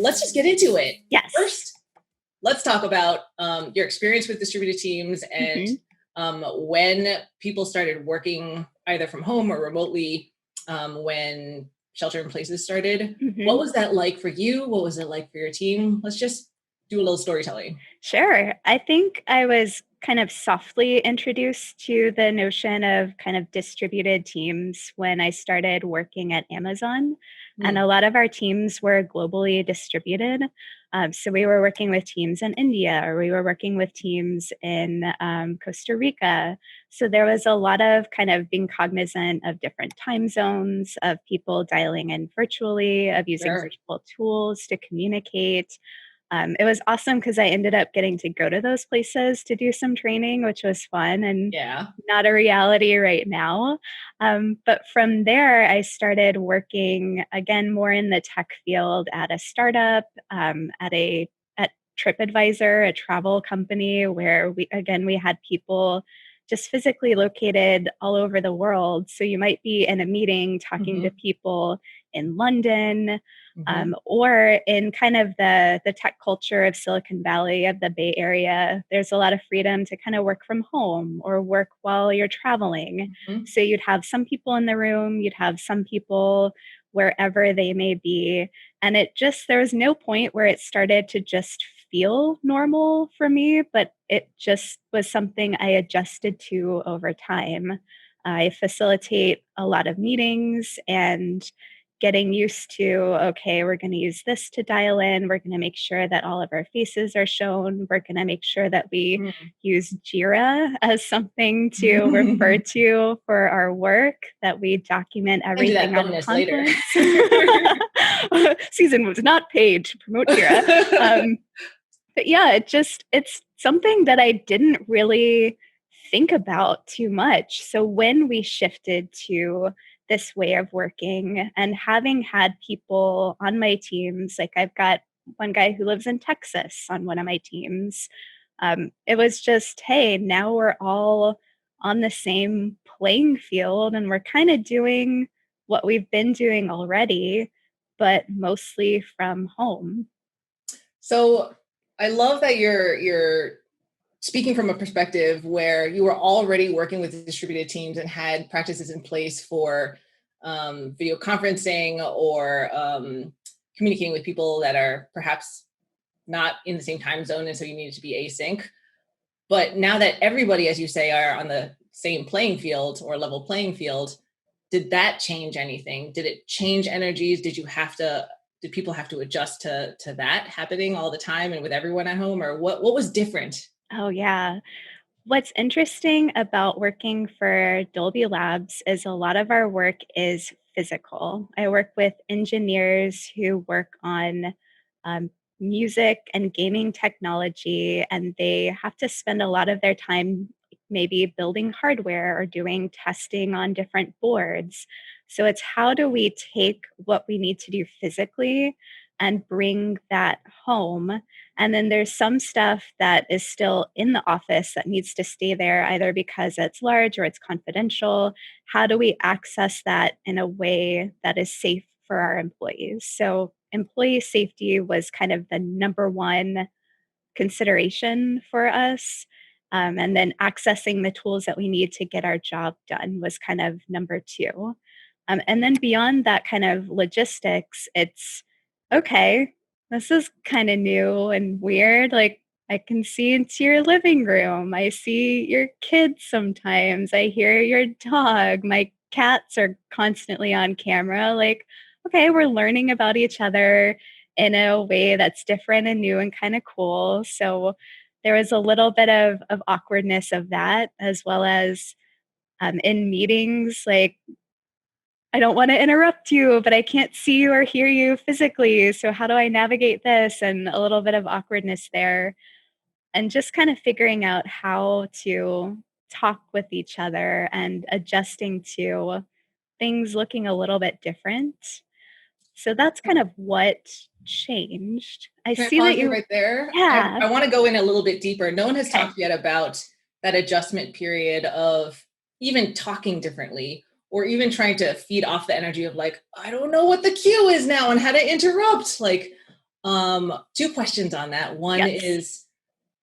let's just get into it. Yes. First, let's talk about your experience with distributed teams and when people started working either from home or remotely, when shelter in places started. What was that like for you? What was it like for your team? Let's just do a little storytelling. Sure. I think I was kind of softly introduced to the notion of kind of distributed teams when I started working at Amazon. And a lot of our teams were globally distributed. So we were working with teams in India, or we were working with teams in Costa Rica. So there was a lot of kind of being cognizant of different time zones, of people dialing in virtually, of using virtual tools to communicate. It was awesome because I ended up getting to go to those places to do some training, which was fun and not a reality right now. But from there, I started working again more in the tech field at a startup, at TripAdvisor, a travel company where we had people just physically located all over the world. So you might be in a meeting talking to people in London, or in kind of the tech culture of Silicon Valley, of the Bay Area. There's a lot of freedom to kind of work from home or work while you're traveling. So you'd have some people in the room, you'd have some people wherever they may be. And there was no point where it started to just feel normal for me, but it just was something I adjusted to over time. I facilitate a lot of meetings and getting used to, okay, we're going to use this to dial in. We're going to make sure that all of our faces are shown. We're going to make sure that we use Jira as something to refer to for our work, that we document everything on conference. Susan was not paid to promote Jira. But yeah, it's something that I didn't really think about too much. So when we shifted to this way of working and having had people on my teams, like I've got one guy who lives in Texas on one of my teams. It was just, hey, now we're all on the same playing field and we're kind of doing what we've been doing already, but mostly from home. So I love that you're speaking from a perspective where you were already working with distributed teams and had practices in place for video conferencing or communicating with people that are perhaps not in the same time zone, and so you needed to be async. But now that everybody, as you say, are on the same playing field or level playing field, did that change anything? Did it change energies? Did people have to adjust to that happening all the time and with everyone at home, or what was different? Oh, yeah. What's interesting about working for Dolby Labs is a lot of our work is physical. I work with engineers who work on music and gaming technology, and they have to spend a lot of their time maybe building hardware or doing testing on different boards. So it's how do we take what we need to do physically and bring that home? And then there's some stuff that is still in the office that needs to stay there, either because it's large or it's confidential. How do we access that in a way that is safe for our employees? So employee safety was kind of the number one consideration for us. And then accessing the tools that we need to get our job done was kind of number two. And then beyond that kind of logistics, it's okay, this is kind of new and weird. Like, I can see into your living room. I see your kids sometimes. I hear your dog. My cats are constantly on camera. Like, okay, we're learning about each other in a way that's different and new and kind of cool. So there was a little bit of awkwardness of that, as well as in meetings, like, I don't want to interrupt you, but I can't see you or hear you physically. So how do I navigate this? And a little bit of awkwardness there. And just kind of figuring out how to talk with each other and adjusting to things looking a little bit different. So that's kind of what changed. I see that you right there. Yeah. I want to go in a little bit deeper. No one has talked yet about that adjustment period of even talking differently, or even trying to feed off the energy of like, I don't know what the cue is now and how to interrupt. Like, Two questions on that. One Yes. is,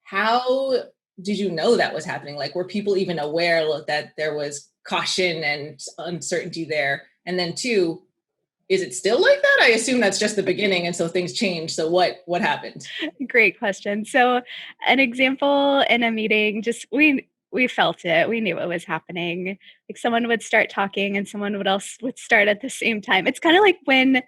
how did you know that was happening? Like, were people even aware that there was caution and uncertainty there? And then two, is it still like that? I assume that's just the beginning, and so things change. So what happened? Great question. So, an example in a meeting, just we felt it. We knew what was happening. Like someone would start talking and someone would start at the same time. It's kind of like when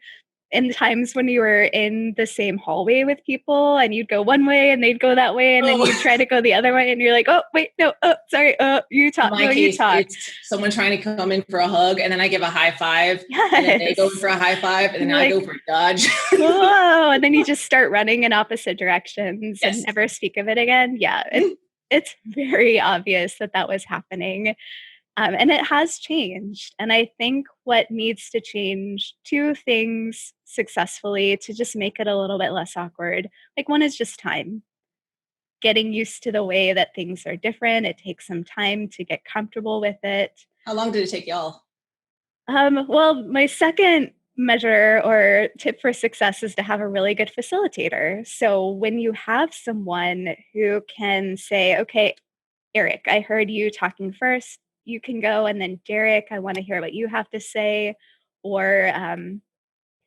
in times when you were in the same hallway with people and you'd go one way and they'd go that way and then Oh, you'd try to go the other way and you're like, oh wait, no, oh sorry, you in talk, my no, you case, talk. it's someone trying to come in for a hug, and then I give a high five, and then they go in Yes. for a high five, and And then you're I go like, for a dodge. whoa, and then you just start running in opposite directions and Yes. never speak of it again. Yeah, it's very obvious that that was happening. And it has changed. And I think what needs to change, two things successfully to just make it a little bit less awkward. Like, one is just time, getting used to the way that things are different. It takes some time to get comfortable with it. How long did it take y'all? Well, my second measure or tip for success is to have a really good facilitator. So when you have someone who can say, okay, Eric, I heard you talking first. You can go. And then Derek, I want to hear what you have to say. Or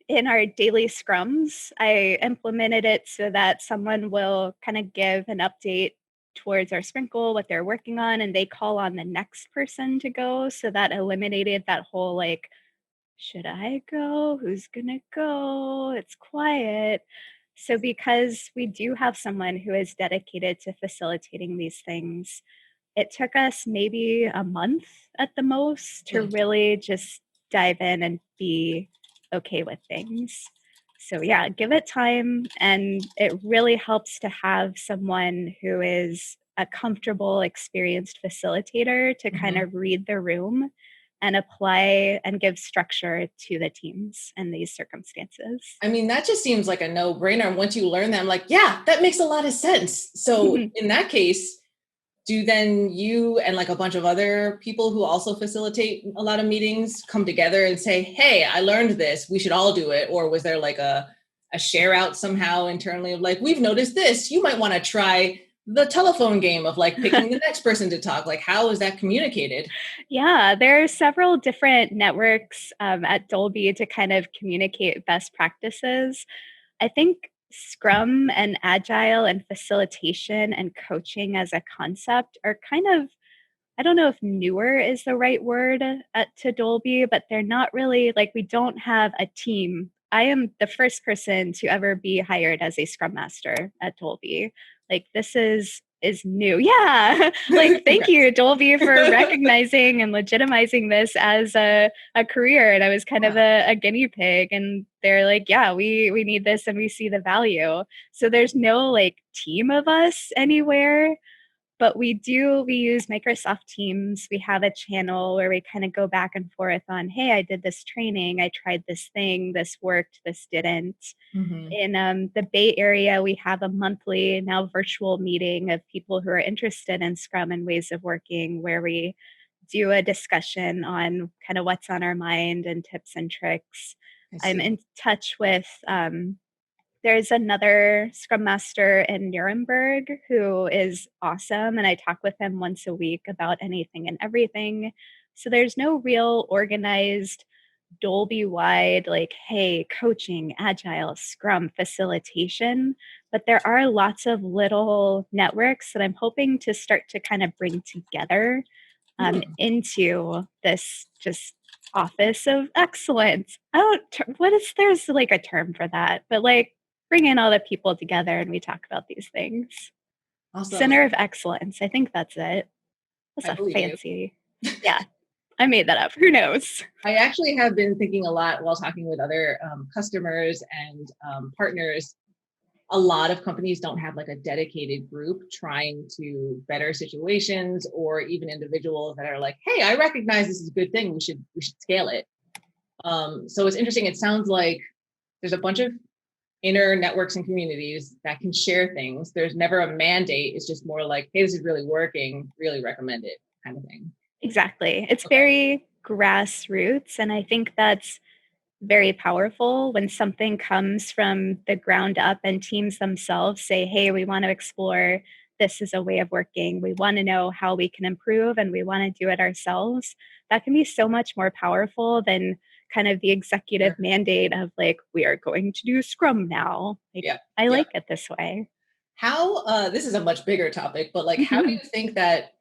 in our daily scrums, I implemented it so that someone will kind of give an update towards our sprinkle, what they're working on, and they call on the next person to go. So that eliminated that whole like, should I go? Who's gonna go? It's quiet. So, because we do have someone who is dedicated to facilitating these things, it took us maybe a month at the most to Hmm. really just dive in and be okay with things. So, yeah, give it time. And it really helps to have someone who is a comfortable, experienced facilitator to kind Hmm. of read the room and apply and give structure to the teams in these circumstances. I mean, that just seems like a no-brainer. And once you learn that, I'm like, yeah, that makes a lot of sense. So in that case, do then you and like a bunch of other people who also facilitate a lot of meetings come together and say, hey, I learned this, we should all do it? Or was there like a share out somehow internally of like, we've noticed this, you might want to try the telephone game of like picking the next person to talk? Like, how is that communicated? Yeah, there are several different networks at Dolby to kind of communicate best practices. I think Scrum and Agile and facilitation and coaching as a concept are kind of, I don't know if newer is the right word to Dolby, but they're not really like we don't have a team. I am the first person to ever be hired as a Scrum Master at Dolby. Like this is new. Yeah. Like thank Congrats. you, Dolby, for recognizing and legitimizing this as a career. And I was kind of Yeah. a guinea pig. And they're like, yeah, we need this and we see the value. So there's no like team of us anywhere, but we use Microsoft Teams. We have a channel where we kind of go back and forth on, hey, I did this training, I tried this thing, this worked, this didn't. Mm-hmm. In the Bay Area, we have a monthly now virtual meeting of people who are interested in Scrum and ways of working, where we do a discussion on kind of what's on our mind and tips and tricks. I I'm see. in touch with there's another Scrum Master in Nuremberg who is awesome, and I talk with him once a week about anything and everything. So there's no real organized Dolby wide, like, hey, coaching, agile, Scrum, facilitation. But there are lots of little networks that I'm hoping to start to kind of bring together Hmm. into this just office of excellence. I don't, what is, there's like a term for that, but like bring in all the people together and we talk about these things. Awesome. Center of excellence. I think that's it. That's I a believe you. fancy, yeah, I made that up. Who knows? I actually have been thinking a lot while talking with other customers and partners. A lot of companies don't have like a dedicated group trying to better situations, or even individuals that are like, hey, I recognize this is a good thing, we should scale it. So it's interesting. It sounds like there's a bunch of inner networks and communities that can share things. There's never a mandate. It's just more like, hey, this is really working, really recommend it, kind of thing. Exactly. It's Okay. very grassroots. And I think that's very powerful when something comes from the ground up and teams themselves say, hey, we want to explore this as a way of working. We want to know how we can improve and we want to do it ourselves. That can be so much more powerful than kind of the executive Sure. mandate of like, we are going to do Scrum now. Like, Yeah. I Yeah. like it this way. How, this is a much bigger topic, but like, how do you think that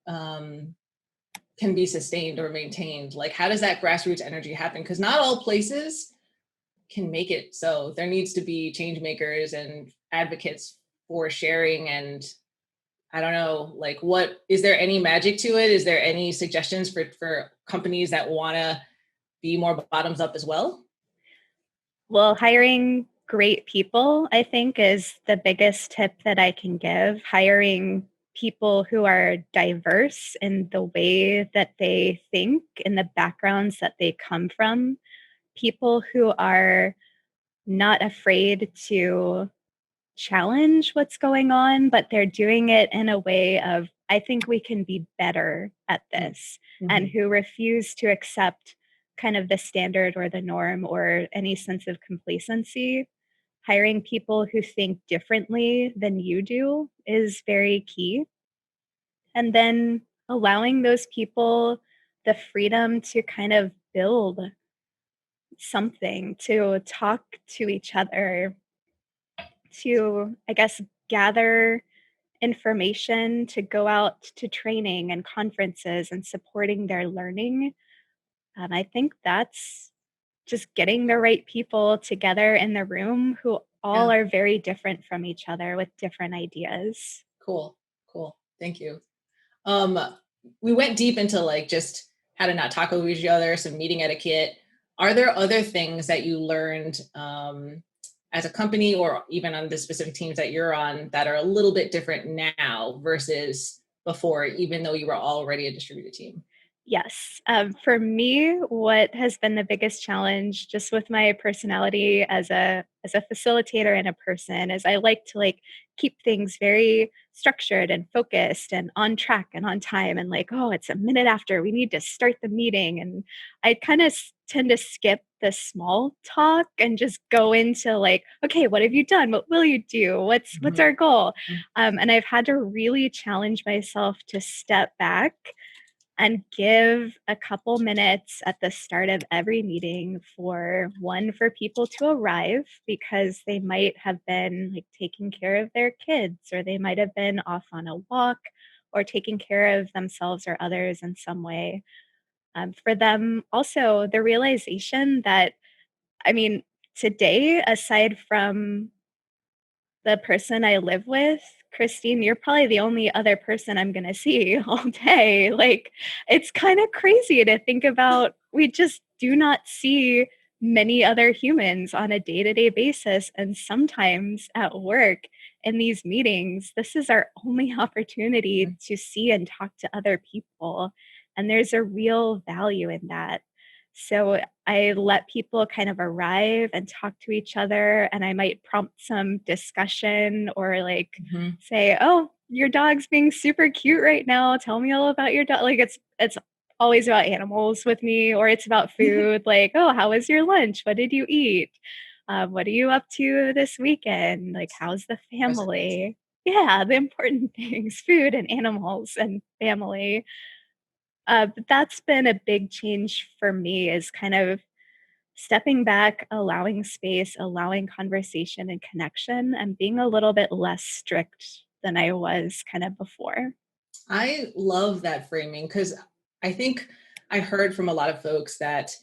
um, can be sustained or maintained? Like, how does that grassroots energy happen? Because not all places can make it. So there needs to be change makers and advocates for sharing. And I don't know, like, what is there any magic to it? Is there any suggestions for companies that want to be more bottoms up as well? Well, hiring great people, I think, is the biggest tip that I can give. Hiring people who are diverse in the way that they think, in the backgrounds that they come from, people who are not afraid to challenge what's going on, but they're doing it in a way of, I think we can be better at this, and Mm-hmm. who refuse to accept kind of the standard or the norm or any sense of complacency. Hiring people who think differently than you do is very key. And then allowing those people the freedom to kind of build something, to talk to each other, to, I guess, gather information, to go out to training and conferences and supporting their learning. I think that's just getting the right people together in the room who Yeah. all are very different from each other with different ideas. Cool. Cool. Thank you. Um, we went deep into like just how to not talk over each other, some meeting etiquette. Are there other things that you learned as a company or even on the specific teams that you're on that are a little bit different now versus before, even though you were already a distributed team? Yes. For me, what has been the biggest challenge just with my personality as a facilitator and a person is I like to like keep things very structured and focused and on track and on time and like, oh, it's a minute after we need to start the meeting. And I kind of tend to skip the small talk and just go into like, okay, what have you done? What will you do? What's Mhm. our goal? And I've had to really challenge myself to step back and give a couple minutes at the start of every meeting for one, for people to arrive because they might have been like taking care of their kids or they might have been off on a walk or taking care of themselves or others in some way. For them also the realization that, I mean, today aside from the person I live with, Christine, you're probably the only other person I'm gonna see all day. Like, it's kind of crazy to think about. We just do not see many other humans on a day-to-day basis. And sometimes at work in these meetings, this is our only opportunity to see and talk to other people. And there's a real value in that. So I let people kind of arrive and talk to each other, and I might prompt some discussion or like Mhm. say, "Oh, your dog's being super cute right now. Tell me all about your dog." Like it's always about animals with me, or it's about food. Like, "Oh, how was your lunch? What did you eat? What are you up to this weekend? Like, how's the Recipes. family?" Yeah, the important things, food and animals and family. But that's been a big change for me is kind of stepping back, allowing space, allowing conversation and connection, and being a little bit less strict than I was kind of before. I love that framing because I think I heard from a lot of folks that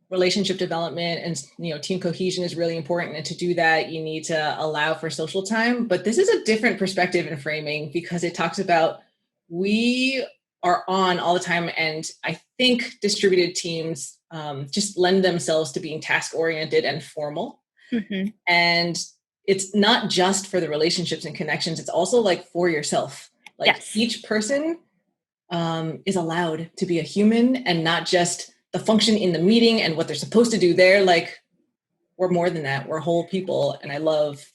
relationship development and team cohesion is really important, and to do that you need to allow for social time. But this is a different perspective and framing because it talks about we are on all the time, and I think distributed teams just lend themselves to being task oriented and formal, Hmm. and it's not just for the relationships and connections, it's also like for yourself. Like Yes, each person is allowed to be a human and not just the function in the meeting and what they're supposed to do there. Like we're more than that. We're whole people, and I love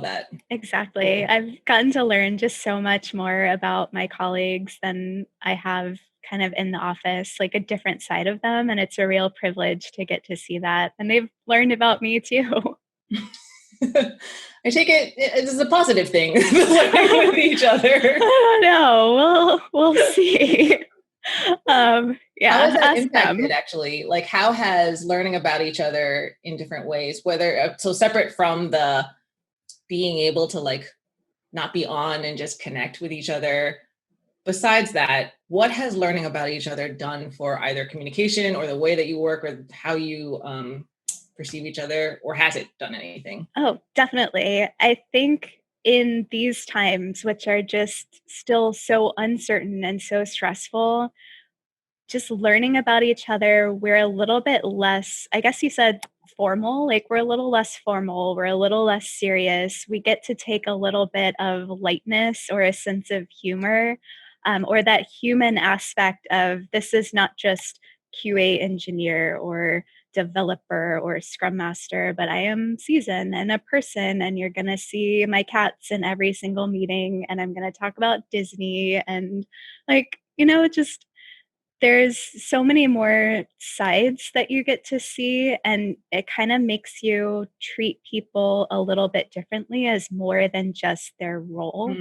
that. exactly. Cool. I've gotten to learn just so much more about my colleagues than I have kind of in the office, like a different side of them. And it's a real privilege to get to see that. And they've learned about me too. I take it's a positive thing, learning with each other. I don't know. We'll see. How has that Ask them. impacted actually? Like, how has learning about each other in different ways, whether so separate from the being able to like not be on and just connect with each other, besides that, what has learning about each other done for either communication or the way that you work or how you perceive each other, or has it done anything? Oh, definitely. I think in these times, which are just still so uncertain and so stressful, just learning about each other, we're a little bit less, I guess you said formal, like we're a little less formal, we're a little less serious. We get to take a little bit of lightness or a sense of humor, or that human aspect of this is not just QA engineer or developer or scrum master, but I am seasoned and a person, and you're going to see my cats in every single meeting, and I'm going to talk about Disney and like, just there's so many more sides that you get to see, and it kind of makes you treat people a little bit differently as more than just their role.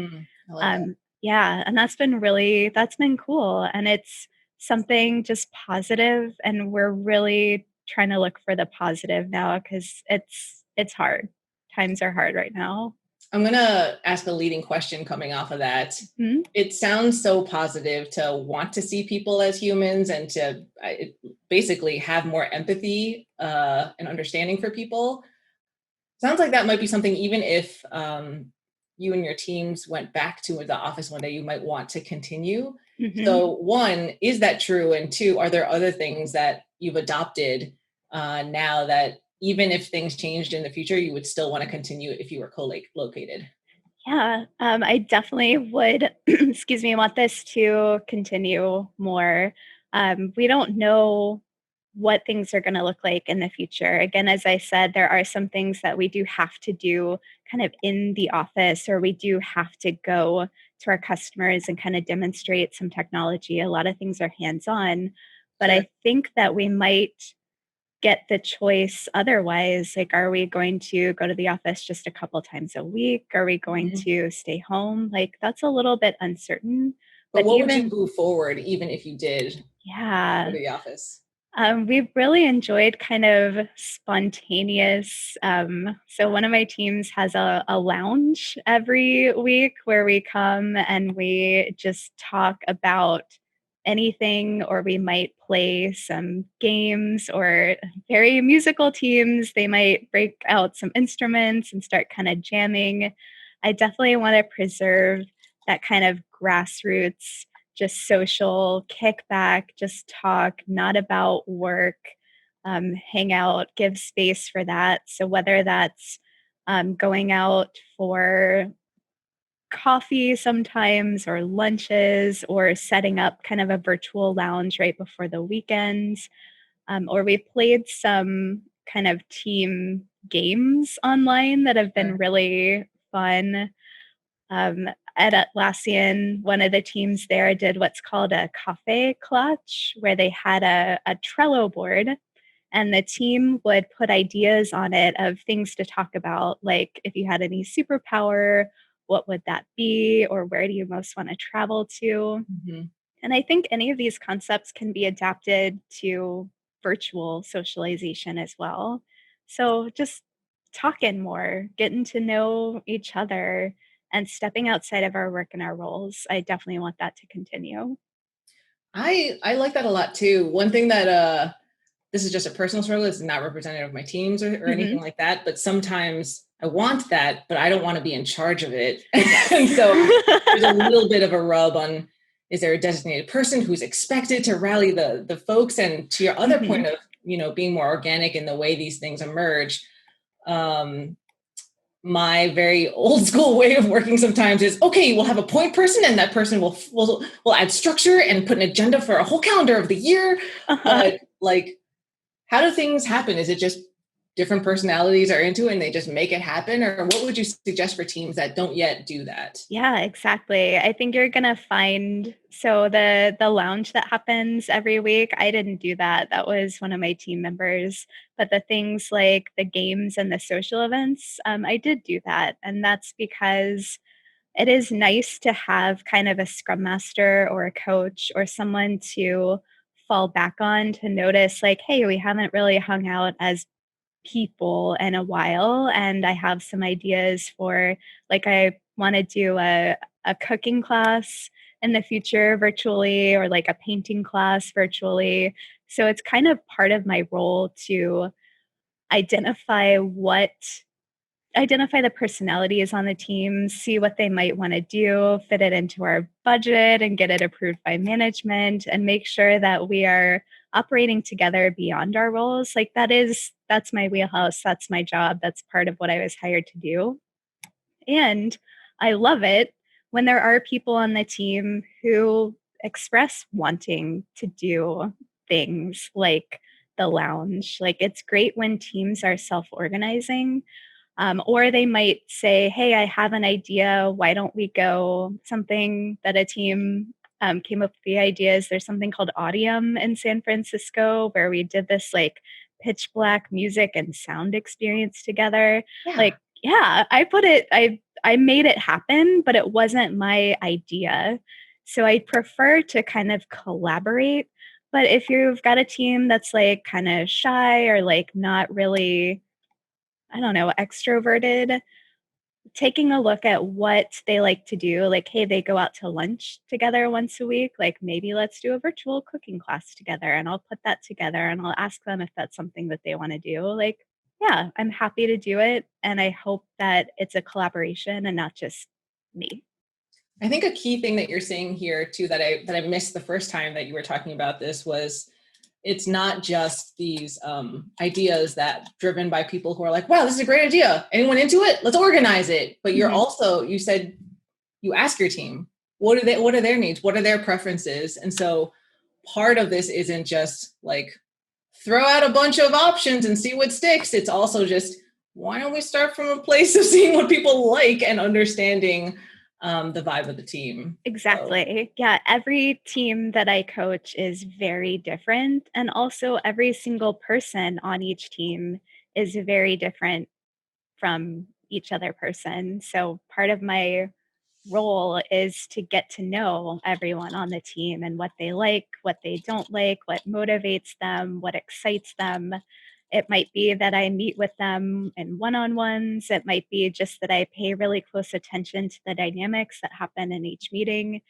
I like that. Yeah, and that's been cool, and it's something just positive, and we're really trying to look for the positive now because it's hard. Times are hard right now. I'm going to ask a leading question coming off of that. Mhm. It sounds so positive to want to see people as humans and to basically have more empathy and understanding for people. Sounds like that might be something, even if you and your teams went back to the office one day, you might want to continue. Mhm. So one, is that true? And two, are there other things that you've adopted now that even if things changed in the future, you would still want to continue if you were co-located? Yeah, I definitely would, excuse me, want this to continue more. We don't know what things are going to look like in the future. Again, as I said, there are some things that we do have to do kind of in the office, or we do have to go to our customers and kind of demonstrate some technology. A lot of things are hands on, but Sure. I think that we might get the choice otherwise. Like, are we going to go to the office just a couple times a week? Are we going Mhm. to stay home? Like, that's a little bit uncertain. But But what would you even, move forward, even if you did go yeah, to the office? we've really enjoyed kind of spontaneous. So one of my teams has a lounge every week where we come and we just talk about anything, or we might play some games, or very musical teams. They might break out some instruments and start kind of jamming. I definitely want to preserve that kind of grassroots, just social kickback, just talk, not about work, hang out, give space for that. So whether that's going out for coffee sometimes, or lunches, or setting up kind of a virtual lounge right before the weekends, or we played some kind of team games online that have been Sure. really fun. At Atlassian, one of the teams there did what's called a cafe clutch, where they had a Trello board, and the team would put ideas on it of things to talk about. Like, if you had any superpower, what would that be? Or where do you most want to travel to? Mhm. And I think any of these concepts can be adapted to virtual socialization as well. So just talking more, getting to know each other, and stepping outside of our work and our roles. I definitely want that to continue. I like that a lot too. One thing that this is just a personal struggle. It's not representative of my teams or anything Hmm. like that. But sometimes I want that, but I don't want to be in charge of it. And Yes. so there's a little bit of a rub on, is there a designated person who's expected to rally the folks? And to your other Hmm. point of, being more organic in the way these things emerge, um, my very old school way of working sometimes is, okay, we'll have a point person and that person will add structure and put an agenda for a whole calendar of the year. Uh-huh. But like, how do things happen? Is it just different personalities are into it and they just make it happen? Or what would you suggest for teams that don't yet do that? Yeah, exactly. I think you're gonna find so the lounge that happens every week, I didn't do that. That was one of my team members. But the things like the games and the social events, I did do that. And that's because it is nice to have kind of a scrum master or a coach or someone to fall back on to notice like, hey, we haven't really hung out as people in a while, and I have some ideas for like I want to do a cooking class in the future virtually, or like a painting class virtually. So it's kind of part of my role to identify what identify the personalities on the team, see what they might want to do, fit it into our budget and get it approved by management, and make sure that we are operating together beyond our roles. Like that's my wheelhouse, that's my job, that's part of what I was hired to do. And I love it when there are people on the team who express wanting to do things like the lounge. Like it's great when teams are self-organizing, or they might say, hey, I have an idea. Why don't we go? Something that a team came up with the ideas. There's something called Audium in San Francisco where we did this like pitch black music and sound experience together. Yeah. Like, yeah, I made it happen, but it wasn't my idea. So I prefer to kind of collaborate. But if you've got a team that's like kind of shy or like not really, I don't know, extroverted, taking a look at what they like to do, like, hey, they go out to lunch together once a week, like maybe let's do a virtual cooking class together and I'll put that together and I'll ask them if that's something that they want to do. Like, yeah, I'm happy to do it. And I hope that it's a collaboration and not just me. I think a key thing that you're saying here too that I missed the first time that you were talking about this was it's not just these ideas that driven by people who are like, wow, this is a great idea. Anyone into it? Let's organize it. But you're Mhm. also, you said you ask your team, what are their needs? What are their preferences? And so part of this isn't just like throw out a bunch of options and see what sticks. It's also just, why don't we start from a place of seeing what people like and understanding the vibe of the team. So Exactly. Yeah, every team that I coach is very different. And also, every single person on each team is very different from each other person. So, part of my role is to get to know everyone on the team and what they like, what they don't like, what motivates them, what excites them. It might be that I meet with them in one on ones. It might be just that I pay really close attention to the dynamics that happen in each meeting.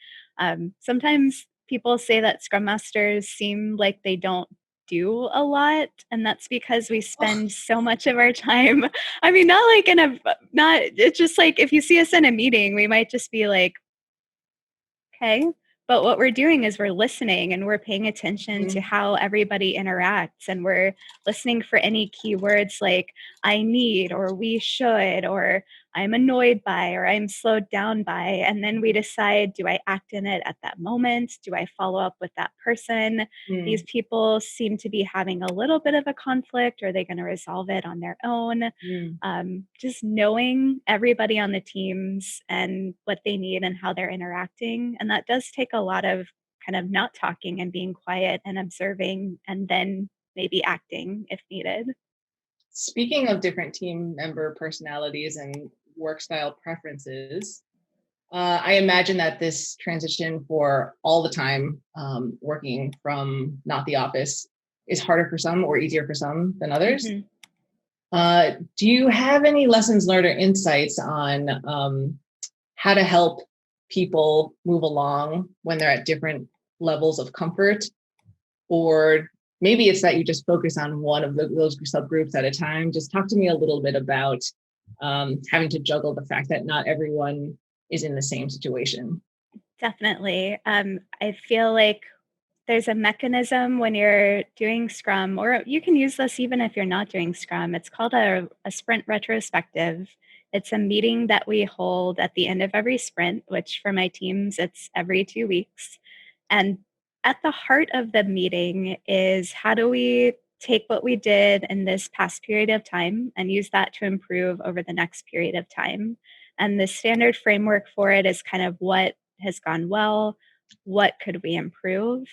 Sometimes people say that Scrum Masters seem like they don't do a lot, and that's because we ugh, spend so much of our time. I mean, not like in a not it's just like if you see us in a meeting, we might just be like, "Okay." But what we're doing is we're listening and we're paying attention to mm, how everybody interacts, and we're listening for any keywords like "I need" or "we should" or "I'm annoyed by" or "I'm slowed down by." And then we decide, do I act in it at that moment? Do I follow up with that person? These mm, people seem to be having a little bit of a conflict. Are they going to resolve it on their own? mm. Just knowing everybody on the teams and what they need and how they're interacting. And that does take a lot of kind of not talking and being quiet and observing and then maybe acting if needed. Speaking of different team member personalities and work style preferences, I imagine that this transition for all the time working from not the office is harder for some or easier for some than others. Mhm. Do you have any lessons learned or insights on how to help people move along when they're at different levels of comfort? Or maybe it's that you just focus on one of those subgroups at a time. Just talk to me a little bit about having to juggle the fact that not everyone is in the same situation. Definitely. I feel like there's a mechanism when you're doing Scrum, or you can use this even if you're not doing Scrum. It's called a sprint retrospective. It's a meeting that we hold at the end of every sprint, which for my teams, it's every 2 weeks. And at the heart of the meeting is how do we take what we did in this past period of time and use that to improve over the next period of time. And the standard framework for it is kind of what has gone well, what could we improve?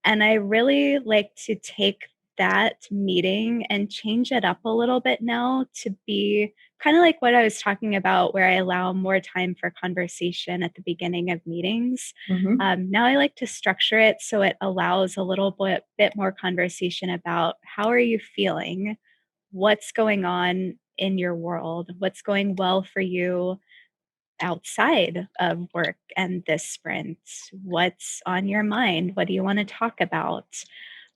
And I really like to take that meeting and change it up a little bit now to be kind of like what I was talking about, where I allow more time for conversation at the beginning of meetings. Hmm. Now I like to structure it so it allows a little bit more conversation about how are you feeling? What's going on in your world? What's going well for you outside of work and this sprint? What's on your mind? What do you want to talk about?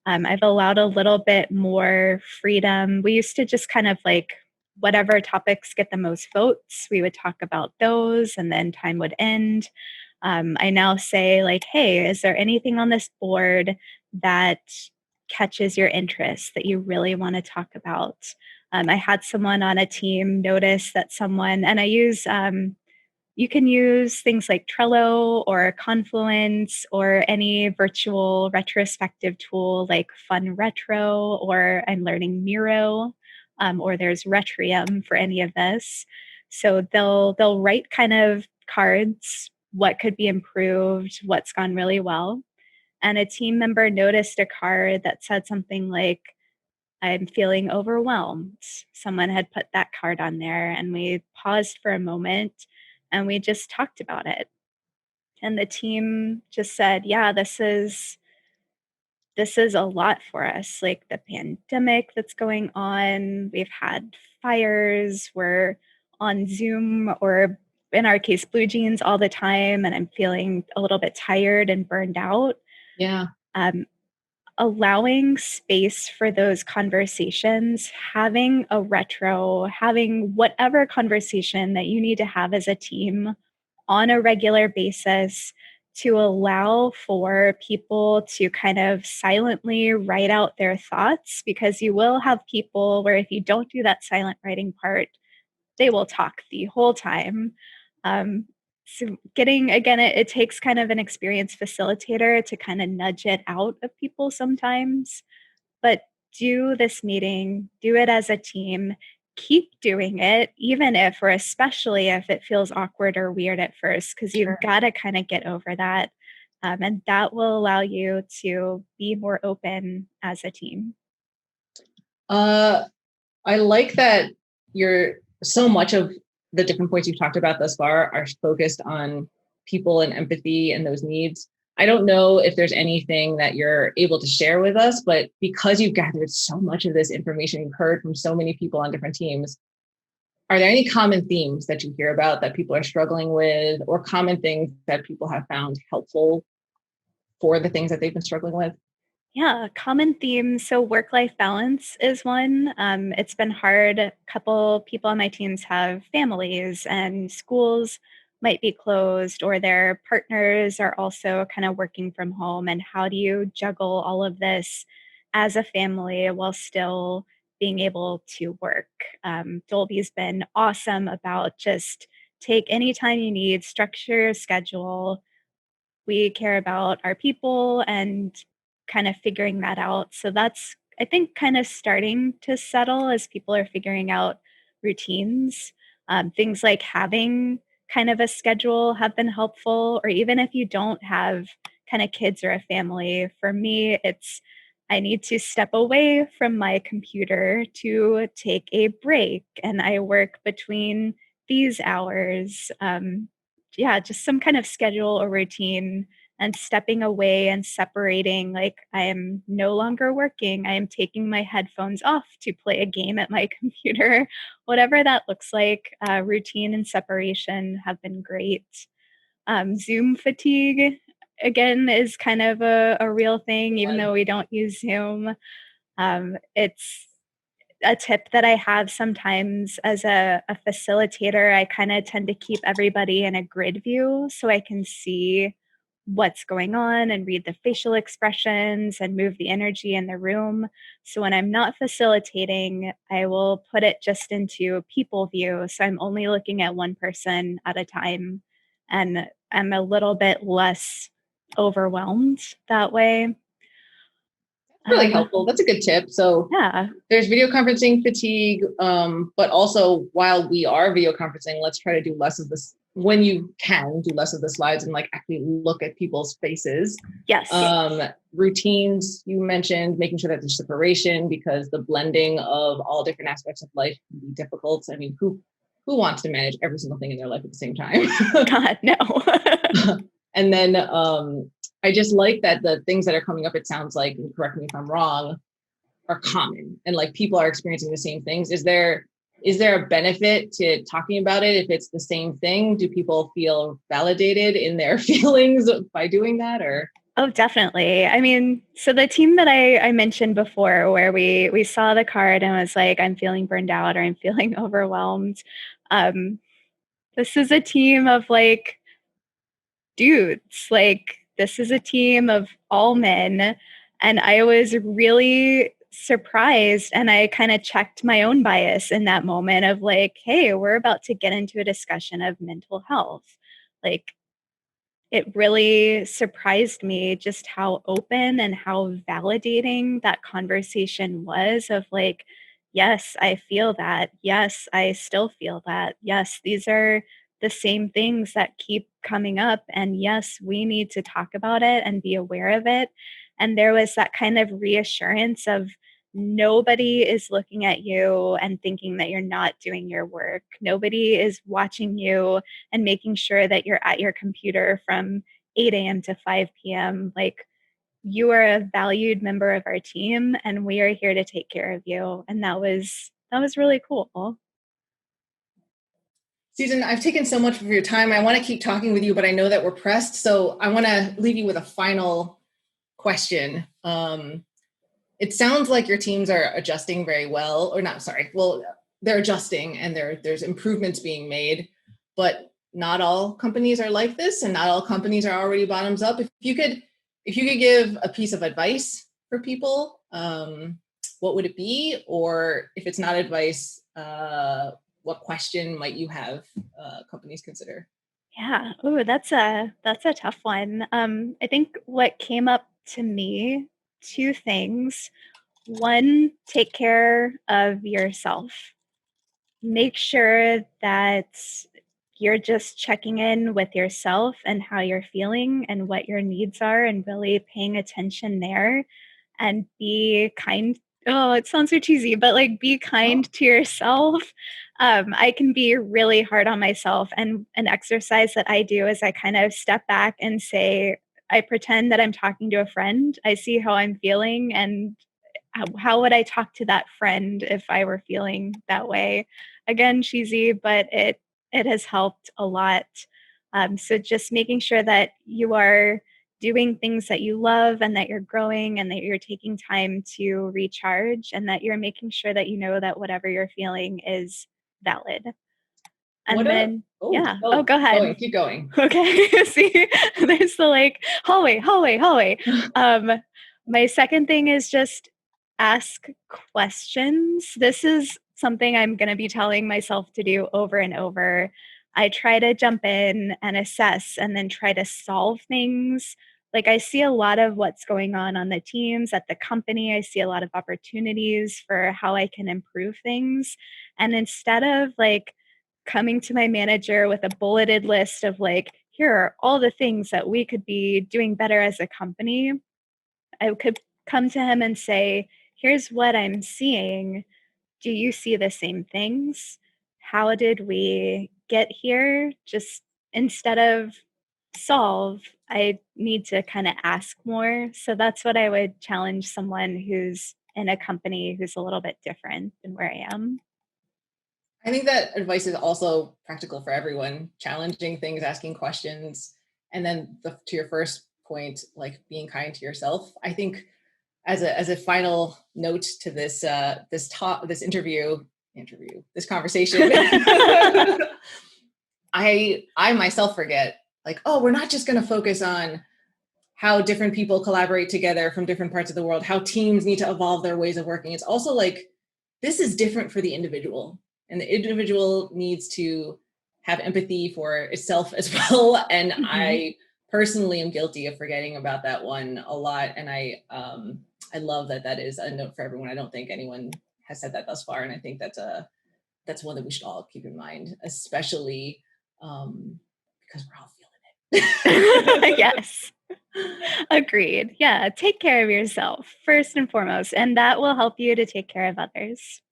I've allowed a little bit more freedom. We used to just kind of like whatever topics get the most votes, we would talk about those and then time would end. I now say, like, hey, is there anything on this board that catches your interest that you really want to talk about? I had someone on a team notice that someone, and I use you can use things like Trello or Confluence or any virtual retrospective tool like Fun Retro, or I'm learning Miro, or there's Retrium for any of this. So they'll write kind of cards, what could be improved, what's gone really well. And a team member noticed a card that said something like, I'm feeling overwhelmed. Someone had put that card on there, and we paused for a moment and we just talked about it. And the team just said, yeah, this is a lot for us. Like the pandemic that's going on, we've had fires, we're on Zoom or in our case, Blue Jeans all the time, and I'm feeling a little bit tired and burned out. Yeah. Um, Allowing space for those conversations, having a retro, having whatever conversation that you need to have as a team on a regular basis to allow for people to kind of silently write out their thoughts, because you will have people where if you don't do that silent writing part, they will talk the whole time. Um, so getting again, it takes kind of an experienced facilitator to kind of nudge it out of people sometimes, but do this meeting, do it as a team, keep doing it, even if or especially if it feels awkward or weird at first, because you've Sure. got to kind of get over that. And that will allow you to be more open as a team. Uh, I like that you're so much of the different points you've talked about thus far are focused on people and empathy and those needs. I don't know if there's anything that you're able to share with us, but because you've gathered so much of this information, you've heard from so many people on different teams, are there any common themes that you hear about that people are struggling with, or common things that people have found helpful for the things that they've been struggling with? Yeah, common themes. So work-life balance is one. It's been hard. A couple people on my teams have families and schools might be closed, or their partners are also kind of working from home. And how do you juggle all of this as a family while still being able to work? Dolby's been awesome about just take any time you need, structure your schedule. We care about our people and kind of figuring that out. So that's, I think, kind of starting to settle as people are figuring out routines. Things like having kind of a schedule have been helpful, or even if you don't have kind of kids or a family. For me, it's I need to step away from my computer to take a break, and I work between these hours. Yeah, just some kind of schedule or routine, and stepping away and separating, like, I am no longer working. I am taking my headphones off to play a game at my computer. Whatever that looks like, routine and separation have been great. Zoom fatigue, again, is kind of a real thing, even though we don't use Zoom. It's a tip that I have sometimes as a facilitator. I kind of tend to keep everybody in a grid view so I can see what's going on and read the facial expressions and move the energy in the room. So when I'm not facilitating, I will put it just into people view. So I'm only looking at one person at a time, and I'm a little bit less overwhelmed that way. Really Um, helpful. That's a good tip. So yeah, there's video conferencing fatigue, but also while we are video conferencing, let's try to do less of this when you can do less of the slides and like actually look at people's faces. yes. Routines, you mentioned making sure that there's separation because the blending of all different aspects of life can be difficult. I mean, who wants to manage every single thing in their life at the same time? God, no. And then I just like that the things that are coming up, it sounds like, and correct me if I'm wrong, are common and like people are experiencing the same things. Is there a benefit to talking about it if it's the same thing? Do people feel validated in their feelings by doing that, or? Oh, definitely. I mean, so the team that I mentioned before, where we saw the card and was like, I'm feeling burned out or I'm feeling overwhelmed. Um, this is a team of like dudes. Like, this is a team of all men. And I was really surprised and I kind of checked my own bias in that moment of like, hey, we're about to get into a discussion of mental health. Like, it really surprised me just how open and how validating that conversation was of like, yes, I feel that. Yes, I still feel that. Yes, these are the same things that keep coming up. And yes, we need to talk about it and be aware of it. And there was that kind of reassurance of nobody is looking at you and thinking that you're not doing your work. Nobody is watching you and making sure that you're at your computer from 8 a.m. to 5 p.m. Like, you are a valued member of our team and we are here to take care of you. And that was really cool. Susan, I've taken so much of your time. I want to keep talking with you, but I know that we're pressed. So I want to leave you with a final question. It sounds like your teams are adjusting very well, or not, sorry. Well, they're adjusting and there's improvements being made, but not all companies are like this and not all companies are already bottoms up. If you could give a piece of advice for people, what would it be? Or if it's not advice, what question might you have companies consider? Yeah. Oh, that's a tough one. I think what came up to me, two things. One, take care of yourself. Make sure that you're just checking in with yourself and how you're feeling and what your needs are and really paying attention there and be kind. Oh, it sounds so cheesy, but like be kind to yourself. I can be really hard on myself, and an exercise that I do is I kind of step back and say, I pretend that I'm talking to a friend. I see how I'm feeling and how would I talk to that friend if I were feeling that way? Again, cheesy, but it has helped a lot. So just making sure that you are doing things that you love and that you're growing and that you're taking time to recharge and that you're making sure that you know that whatever you're feeling is valid. What And a then, oh yeah. Oh, oh go ahead. keep going. Okay. See, there's the like hallway, hallway, hallway. Um, my second thing is just ask questions. This is something I'm going to be telling myself to do over and over. I try to jump in and assess and then try to solve things. Like, I see a lot of what's going on the teams, at the company. I see a lot of opportunities for how I can improve things. And instead of like coming to my manager with a bulleted list of like, here are all the things that we could be doing better as a company, I could come to him and say, here's what I'm seeing. Do you see the same things? How did we get here? Just instead of solve, I need to kind of ask more. So that's what I would challenge someone who's in a company who's a little bit different than where I am. I think that advice is also practical for everyone, challenging things, asking questions, and then to your first point, like being kind to yourself. I think as a final note to this interview, this conversation, I myself forget, like, oh, we're not just going to focus on how different people collaborate together from different parts of the world, how teams need to evolve their ways of working. It's also like, this is different for the individual, and the individual needs to have empathy for itself as well. And Mhm. I personally am guilty of forgetting about that one a lot. And I love that that is a note for everyone. I don't think anyone has said that thus far, and I think that's one that we should all keep in mind, especially because we're all feeling it. Yes. Agreed. Yeah, take care of yourself first and foremost, and that will help you to take care of others.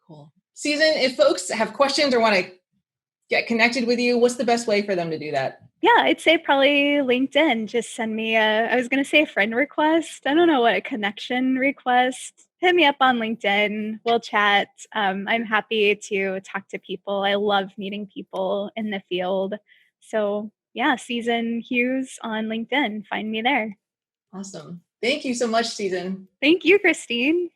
Cool. Susan, if folks have questions or want to get connected with you, what's the best way for them to do that? Yeah, I'd say probably LinkedIn. Just send me I was going to say a friend request. I don't know what a connection request. Hit me up on LinkedIn. We'll chat. I'm happy to talk to people. I love meeting people in the field. So, yeah, Susan Hughes on LinkedIn. Find me there. Awesome. Thank you so much, Susan. Thank you, Christine.